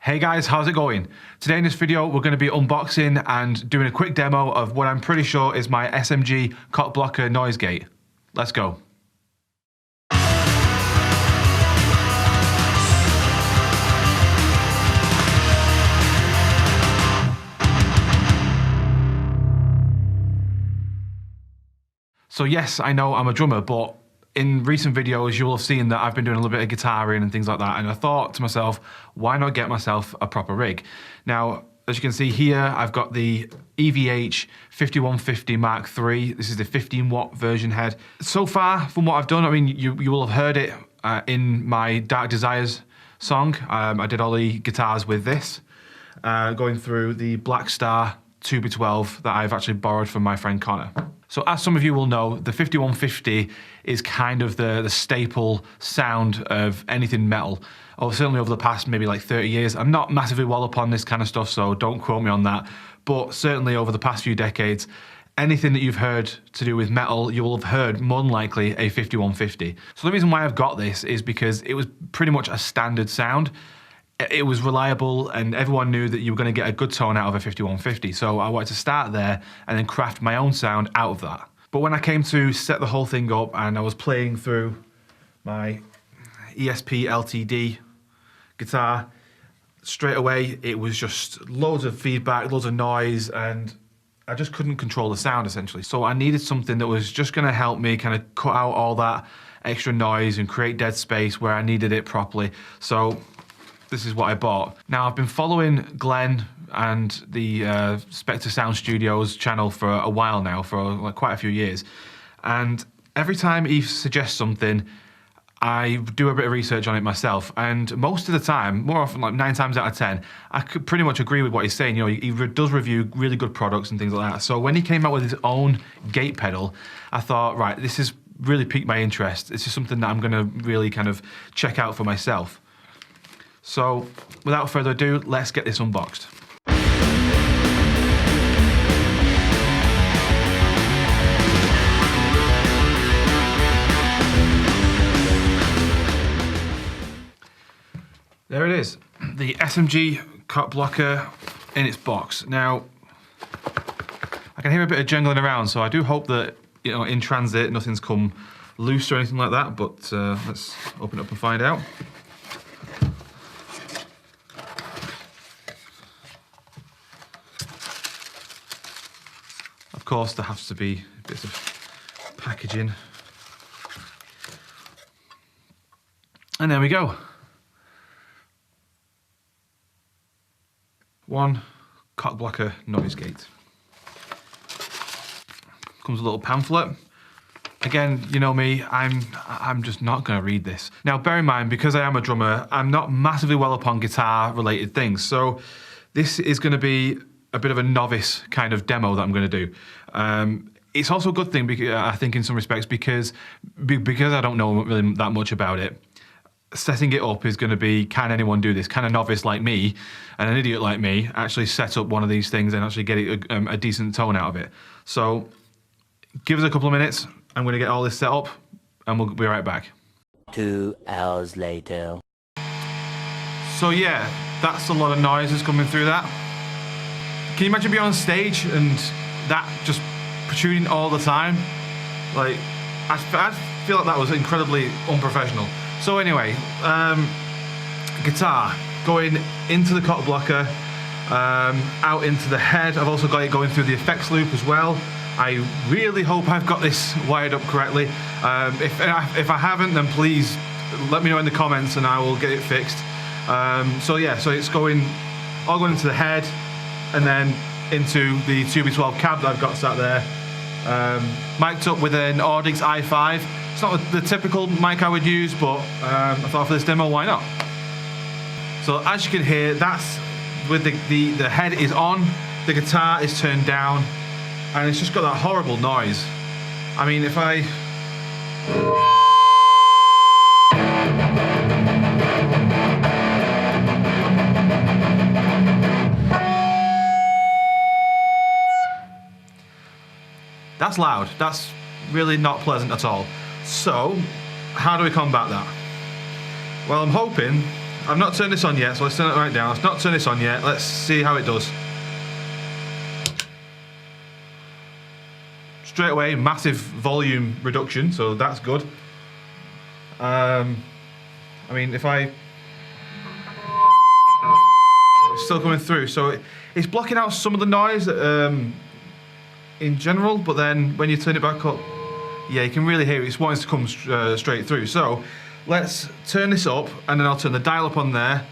Hey guys, how's it going? Today in this video, we're going to be unboxing and doing a quick demo of what I'm pretty sure is my SMG ckBlocker noise gate. Let's go. So yes, I know I'm a drummer, but in recent videos, you will have seen that I've been doing a little bit of guitaring and things like that, and I thought to myself, why not get myself a proper rig? Now, as you can see here, I've got the EVH 5150 Mark III. This is the 15-watt version head. So far, from what I've done, I mean, you will have heard it in my Dark Desires song. I did all the guitars with this, going through the Black Star 2B12 that I've actually borrowed from my friend Connor. So as some of you will know, the 5150 is kind of the staple sound of anything metal, or certainly over the past maybe like 30 years. I'm not massively well up on this kind of stuff, so don't quote me on that. But certainly over the past few decades, anything that you've heard to do with metal, you will have heard more than likely a 5150. So the reason why I've got this is because it was pretty much a standard sound. It was reliable and everyone knew that you were going to get a good tone out of a 5150. So I wanted to start there and then craft my own sound out of that. But when I came to set the whole thing up and I was playing through my ESP LTD guitar, straight away it was just loads of feedback, loads of noise, and I just couldn't control the sound essentially. So I needed something that was just going to help me kind of cut out all that extra noise and create dead space where I needed it properly. So this is what I bought. Now, I've been following Glenn and the Spectre Sound Studios channel for a while now, for like quite a few years. And every time he suggests something, I do a bit of research on it myself. And most of the time, more often, like 9 times out of 10, I could pretty much agree with what he's saying. You know, he does review really good products and things like that. So when he came out with his own gate pedal, I thought, right, this has really piqued my interest. This is something that I'm gonna really kind of check out for myself. So, without further ado, let's get this unboxed. There it is, the SMG ckBlocker in its box. Now, I can hear a bit of jangling around, so I do hope that, you know, in transit, nothing's come loose or anything like that, but let's open it up and find out. Of course, there has to be bits of packaging. And there we go. One ckBlocker noise gate. Comes a little pamphlet. Again, you know me, I'm just not going to read this. Now, bear in mind, because I am a drummer, I'm not massively well up on guitar-related things. So this is going to be a bit of a novice kind of demo that I'm going to do. It's also a good thing, because, I think, in some respects, because I don't know really that much about it. Setting it up is going to be, can anyone do this? Can a novice like me and an idiot like me actually set up one of these things and actually get a decent tone out of it? So give us a couple of minutes. I'm going to get all this set up and we'll be right back. 2 hours later. So yeah, that's a lot of noises coming through that. Can you imagine being on stage and that just protruding all the time? Like, I feel like that was incredibly unprofessional. So anyway, guitar going into the ckBlocker, out into the head. I've also got it going through the effects loop as well. I really hope I've got this wired up correctly. If I haven't, then please let me know in the comments and I will get it fixed. So yeah, so it's all going into the head, and then into the 2B12 cab that I've got sat there. Mic'd up with an Audix i5. It's not the typical mic I would use, but I thought for this demo, why not? So as you can hear, that's with the head is on, the guitar is turned down, and it's just got that horrible noise. I mean, if I... That's loud. That's really not pleasant at all. So, how do we combat that? Well, I'm hoping I've not turned this on yet, so let's turn it right down. Let's not turn this on yet. Let's see how it does. Straight away, massive volume reduction, so that's good. I mean, if I... It's still coming through, so it's blocking out some of the noise in general, but then when you turn it back up, yeah, you can really hear it. It's wanting to come straight through. So let's turn this up, and then I'll turn the dial up on there,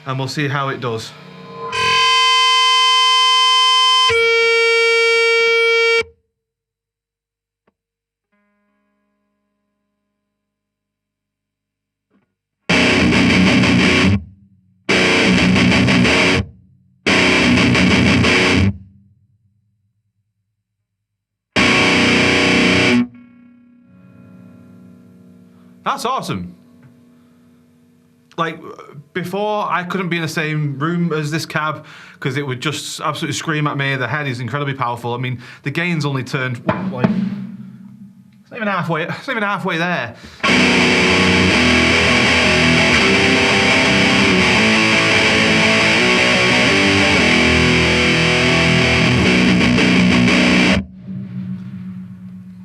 and we'll see how it does. That's awesome. Like, before, I couldn't be in the same room as this cab because it would just absolutely scream at me. The head is incredibly powerful. I mean, the gain's only turned, like, it's not even halfway there.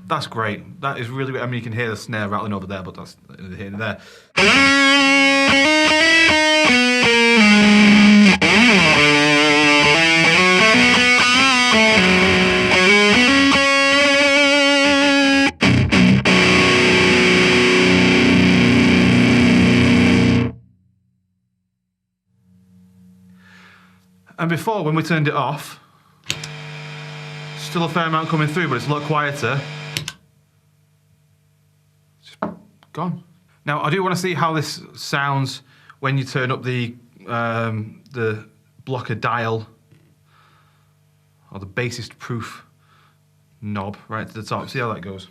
That's great. That is really great. I mean, you can hear the snare rattling over there, but that's here and there. And before, when we turned it off, still a fair amount coming through, but it's a lot quieter. Gone. Now I do want to see how this sounds when you turn up the blocker dial or the bassist proof knob right to the top. See how that goes.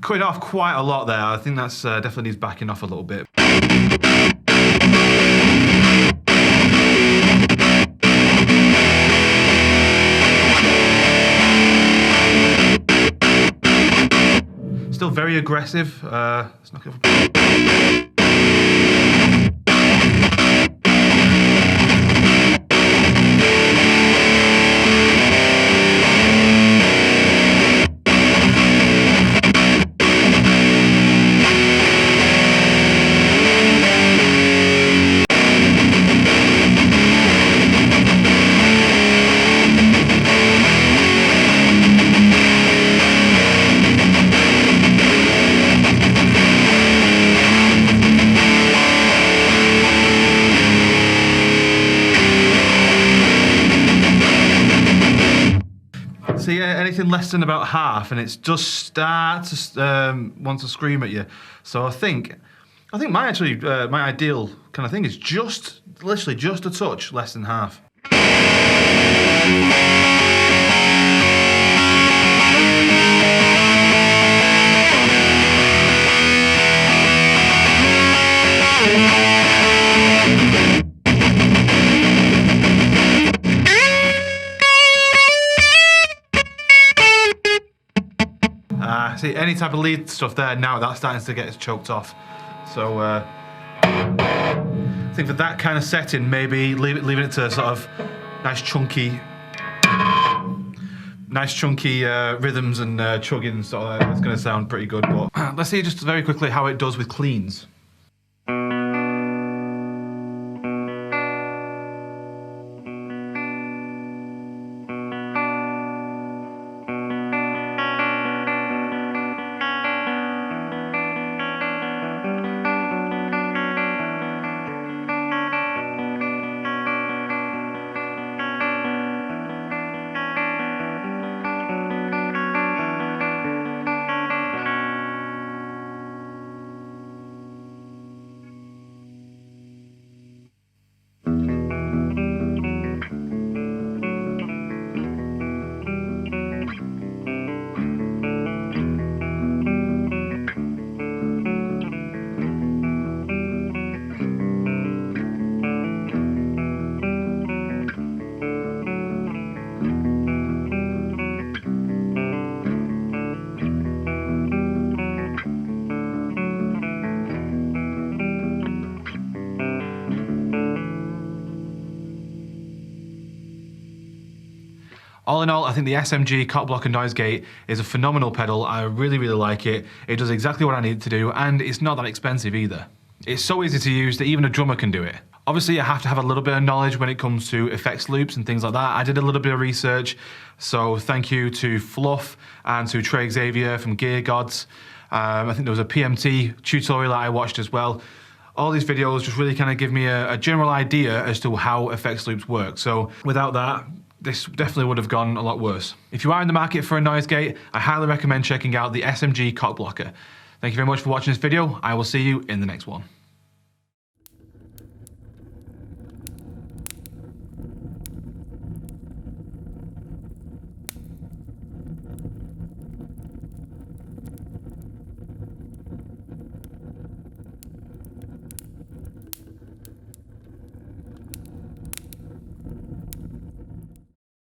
Cutting off quite a lot there. I think that's definitely needs backing off a little bit. Still very aggressive. Let's knock it off. See, anything less than about half, and it's just start to want to scream at you. So I think my ideal kind of thing is just literally just a touch less than half. See, any type of lead stuff there now, that's starting to get choked off. So I think for that kind of setting, maybe leaving it to sort of nice chunky rhythms and chugging and stuff like that. It's going to sound pretty good. But let's see just very quickly how it does with cleans. All in all, I think the SMG ckBlocker noise gate is a phenomenal pedal. I really, really like it. It does exactly what I need it to do, and it's not that expensive either. It's so easy to use that even a drummer can do it. Obviously, you have to have a little bit of knowledge when it comes to effects loops and things like that. I did a little bit of research, so thank you to Fluff and to Trey Xavier from Gear Gods. I think there was a PMT tutorial that I watched as well. All these videos just really kind of give me a general idea as to how effects loops work. So without that, this definitely would have gone a lot worse. If you are in the market for a noise gate, I highly recommend checking out the SMG ckBlocker. Thank you very much for watching this video. I will see you in the next one.